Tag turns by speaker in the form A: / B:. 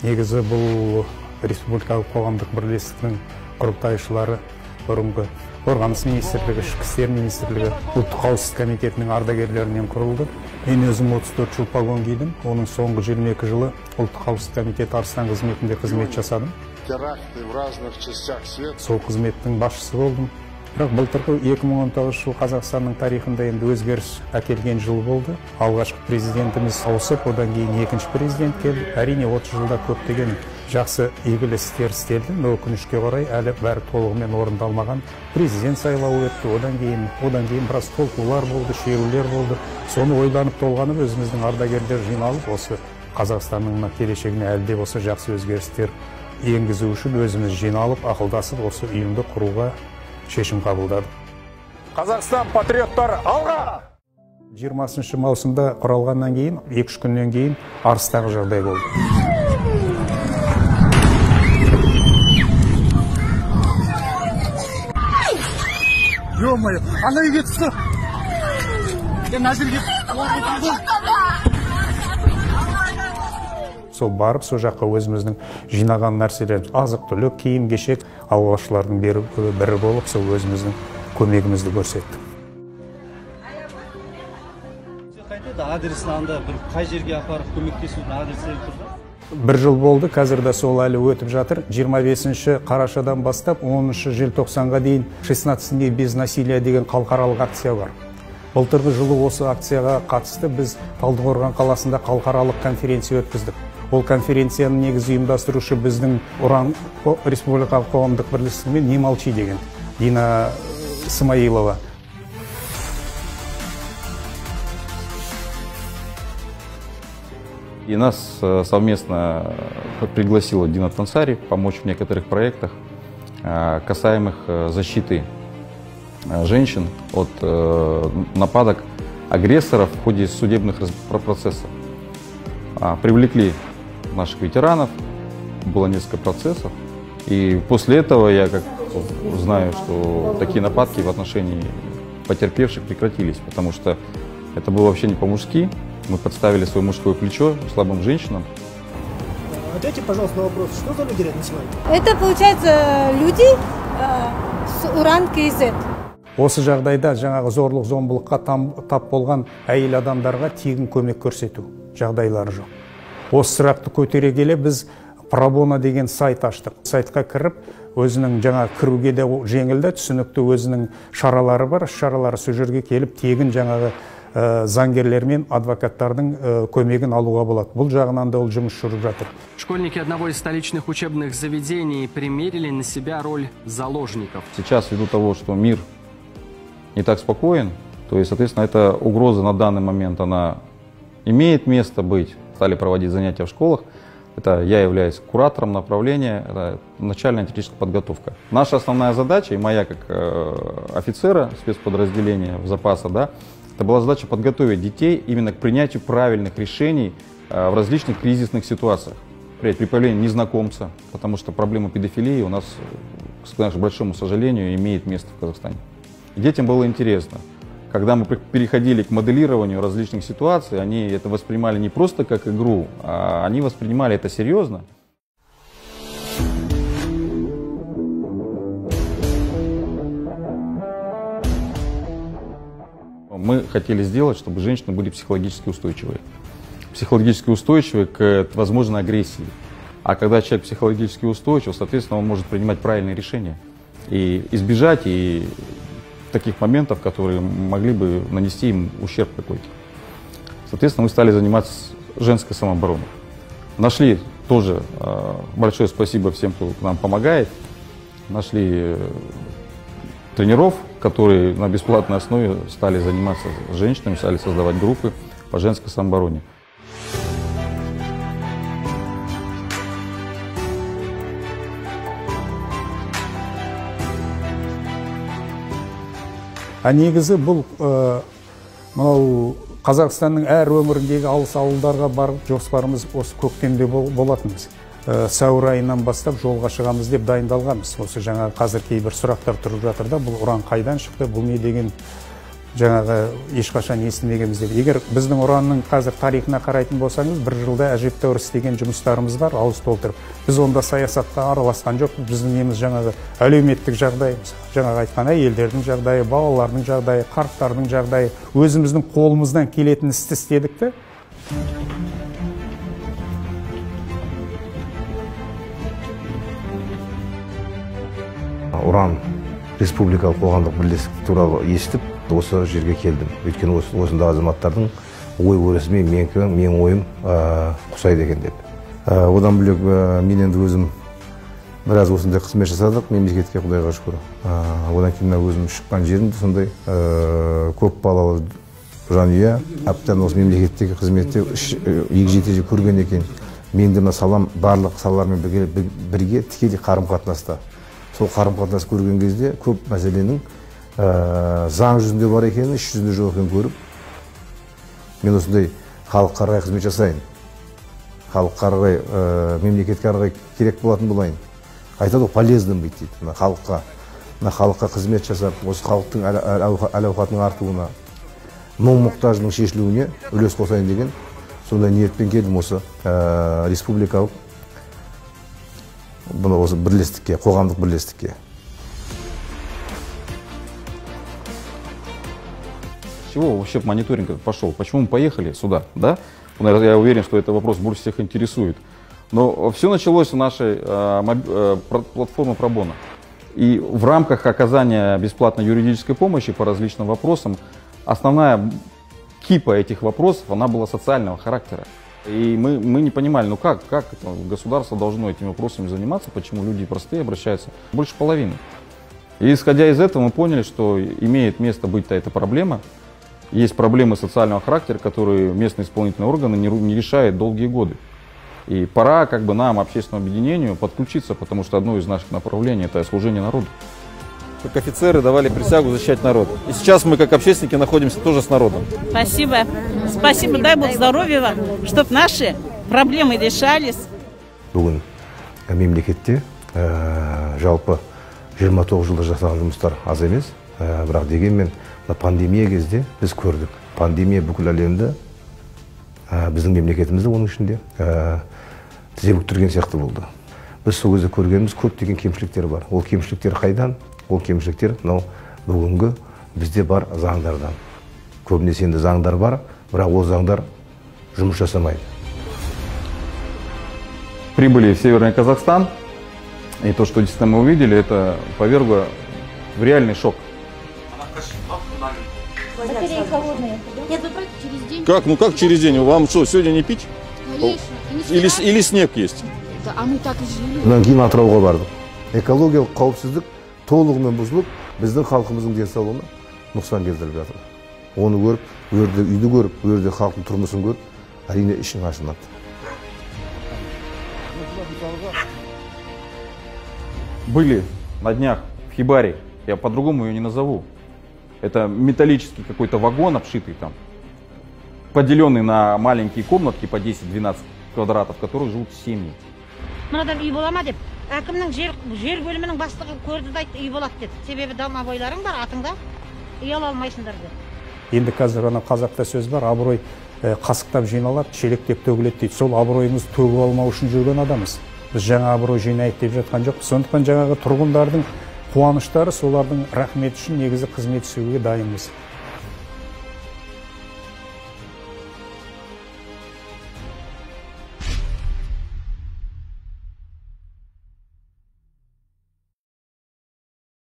A: Негізі бұл республикалық қоғамдық бірлестіктің құрылтайшылары бұрынғы Қорғаныс министрлігі, Ішкі істер министрлігі, ұлттық қауіпсіздік комитетінің ардагерлерінен құрылды. Мен өзім 34 жыл погон кидім. Оның соңғы 22 жылы ұлттық қауіпсіздік комитеті Арыстан қызметінде қызмет жасадым. Сол қызметтің басшысы болдым. Бірақ былтырғы 2019 жыл Қазақстанның тарихында енді өзгеріс әкелген жыл болды. Алғашқы президентіміз ауысып, одан кейін екінші президент келді. Әрине 30 жылда көптеген жақсы игілі істер істелді, но өкінішке орай әлі бәрі толығымен орындалмаған. Президент сайлауы өтті, одан кейін біраз толқулар болды, шерулер болды. Соны ойланып толғанып, өзіміздің ардагерлер жиналып, осы Қазақстанның келешегіне әлде осы жақсы өзгерістер енгізу үшін өзіміз жиналып, ақылдасып, осы ұйымды құруға шешім қабылдадық.
B: Қазақстан патриоттар алға!
A: 20 маусымда құралғаннан кейін, 2-3 күннен кейін Арыстағы жағдай болды.
B: Ё-моё, ана үйге түсті. Нәзірге
A: Сол барып, сол жаққа өзіміздің жинаған нәрселеріміз, азық-түлік, киім-кешек алғашқылардың бірі болып, сол өзіміздің көмегімізді көрсеттік.
C: Адресін анда қай жерге апарып көмектесудің адресін тұрды?
A: Бір жыл болды, қазірде сол әлі өтіп жатыр. 25 қарашадан бастап 10 желтоқсанға дейін 16 дней без насилия деген халықаралық акция бар. Былтырғы жылы осы акцияға қатысты біз Талдықорған қаласында халықаралық конференция өткіздік. Ол конференцияның негізгі ұйымдастырушы біздің Уран республикалық қоғамдық бірлестігі мен «Не молчи» деген Дина Смаилова.
D: И нас совместно пригласила Дина Тансари помочь в некоторых проектах, касаемых защиты женщин от нападок агрессоров в ходе судебных процессов. Привлекли наших ветеранов, было несколько процессов, и после этого я как знаю, что такие нападки в отношении потерпевших прекратились, потому что это было вообще не по-мужски. Мы подставили свое мужское плечо слабым женщинам.
E: Ответьте, пожалуйста, на вопрос, что за люди рядом с вами?
F: Это, получается, люди с Уран КЗ.
A: Осы жағдайда жаңағы зорлық-зомбылыққа тап болған әйел адамдарға тегін көмек көрсету жағдайлары жоқ. Осы сұрақты көтере келе біз Пробона деген сайт аштық. Сайтқа кіріп, өзінің жаңа кіруге де жеңілді, түсінікті өзінің шаралары бар. Шаралары сол жерге келіп, тегін жаңағы заңгерлер мен адвокаттардың көмегін алуға болады. Бұл жағынан да ол жұмыс жүріп жатыр.
G: Школьники одного из столичных учебных заведений примерили на себя роль заложников.
D: Сейчас, ввиду того, что мир не так спокоен, то есть, соответственно, эта угроза на данный момент, она имеет место быть. Стали проводить занятия в школах. Это я являюсь куратором направления, это начальная теоретическая подготовка. Наша основная задача, и моя как офицера спецподразделения в запаса, да, это была задача подготовить детей именно к принятию правильных решений в различных кризисных ситуациях. При появлении незнакомца, потому что проблема педофилии у нас, к нашему большому сожалению, имеет место в Казахстане. И детям было интересно. Когда мы переходили к моделированию различных ситуаций, они это воспринимали не просто как игру, а они воспринимали это серьезно. Мы хотели сделать, чтобы женщины были психологически устойчивые. Психологически устойчивые к возможной агрессии. А когда человек психологически устойчив, соответственно, он может принимать правильные решения. И избежать таких моментов, которые могли бы нанести им ущерб какой-то. Соответственно, мы стали заниматься женской самообороной. Нашли тоже большое спасибо всем, кто нам помогает. Нашли тренеров, которые на бесплатной основе стали заниматься с женщинами, стали создавать группы по женской самообороне.
A: Негізі бұл Қазақстанның әр өңіріндегі алыс ауылдарға барып жоспарымыз осы көктемде болатынбыз. Сәуір айынан бастап жолға шығамыз деп дайындалғанбыз. Осы жаңа қазір кейбір сұрақтар тұрып жатыр да, бұл Уран қайдан шықты, бұл не деген жаңағы ешқашан естімегенбіз деп. Егер біздің ұранның қазір тарихына қарайтын болсаңыз, бір жылда әжептәуір істеген жұмыстарымыз бар, ауыз толтырып. Біз онда саясатқа араласқан жоқ. Біздің неміз жаңағы әлеуметтік жағдай, жаңағы айтқан әйелдердің жағдайы, балалардың жағдайы, қарттардың жағдайы, өзіміздің қолымыздан келетін істі істедік те.
H: Уран республикалық қоғамдық бірлестік туралы естіп, осы жерге келдім. Өйткені осында азаматтардың ой-өрісімен менің ойым құсайды екен деп. Одан бөлек мен енді өзім біраз осындай қызмет жасадық, мемлекетке Құдайға шүкір. Одан кейін өзім шыққан жерімді сондай көп балалы жанұя, әбден осы мемлекеттегі қызметте егжей-тегжей көрген екен. Мен де салам барлық салалармен бірге тікелей қарым-қатынаста. Сол қарым-қатынас көрген кезде көп мәселенің заң жүзінде бар екенін, іс жүзінде жоқ екенін көріп, мен осындай халыққа қарай қызмет жасайын. Халыққа қарай, мемлекетке қарай керек болатын болайын. Айтады, полезным быть дейді. Халыққа қызмет жасап, осы халықтың әл-ауқатының артуына, мұң-мұқтажының шешілуіне үлес қосайын деген сондай ниетпен келдім осы республикалық осы бірлестікке, қоғамдық бірлестікке.
D: С чего вообще мониторинг пошел? Почему мы поехали сюда? Да? Я уверен, что этот вопрос больше всех интересует. Но все началось с нашей платформы Пробона. И в рамках оказания бесплатной юридической помощи по различным вопросам основная кипа этих вопросов, она была социального характера. И мы не понимали, ну как государство должно этими вопросами заниматься, почему люди простые обращаются, больше половины. И исходя из этого мы поняли, что имеет место быть эта проблема. Есть проблемы социального характера, которые местные исполнительные органы не решают долгие годы. И пора нам, общественному объединению, подключиться, потому что одно из наших направлений – это служение народу.
I: Как офицеры давали присягу защищать народ. И сейчас мы, как общественники, находимся тоже с народом.
J: Спасибо. Спасибо, дай Бог здоровья вам, чтобы наши проблемы решались.
H: Бүгін мемлекетте жалпы 29 жылда жасаған жұмыстар аз емес. Бірақ дегенмен пандемия кезде біз көрдік. Пандемия бүкіл әлемді, біздің мемлекетімізді оның ішінде тізе бүктірген сияқты болды. Біз сол кезде көргеніміз көптеген кемшіліктер бар. Ол кемшіліктер қайдан? Ол кемшіліктер бүгінгі бізде бар заңдардан. Көбінесе енді заңдар бар, бірақ ол заңдар жұмыс жасамайды.
D: Прибыли в Северный Казахстан, и то, что действительно мы увидели, это повергло в реальный шок.
F: Батареи холодные. Нет, вы правда через день?
I: Как? Ну как через день? Вам что, сегодня не пить? Или снег есть?
F: Да, а мы так и жили.
H: Одан кейін Атырауға бардық. Экологиялық қауіпсіздік толығымен бұзылып, біздің халқымыздың денсаулығына нұқсан келтіріп жатыр. Оны көріп, үйді көріп, үйде халықтың тұрмысын көріп, әрине ішің ашынады.
D: Были на днях в Хибаре, я по-другому ее не назову. Это металлический какой-то вагон обшитый там, поделенный на маленькие комнатки по 10-12 квадратов, в которых живут семьи.
J: Мынадан үй бола ма деп, әкімнің жер бөлімінің бастығы көрді де үй болады деді. Себебі домовойларың бар атыңда, үй ала алмайсыңдар деп.
A: Енді қазір ана қазақта сөз бар, абырой қасықтап жиналады, шелектеп төгіледі дейді. Сол абыройымыз төгіп алмау үшін жүрген адамыз. Біз жаңа абырой жинайық деп жатқан жоқпыз. Сондықтан жаңағы тұрғындардың қуаныштары, солардың рахметі үшін негізі қызмет істеуге дайынбыз.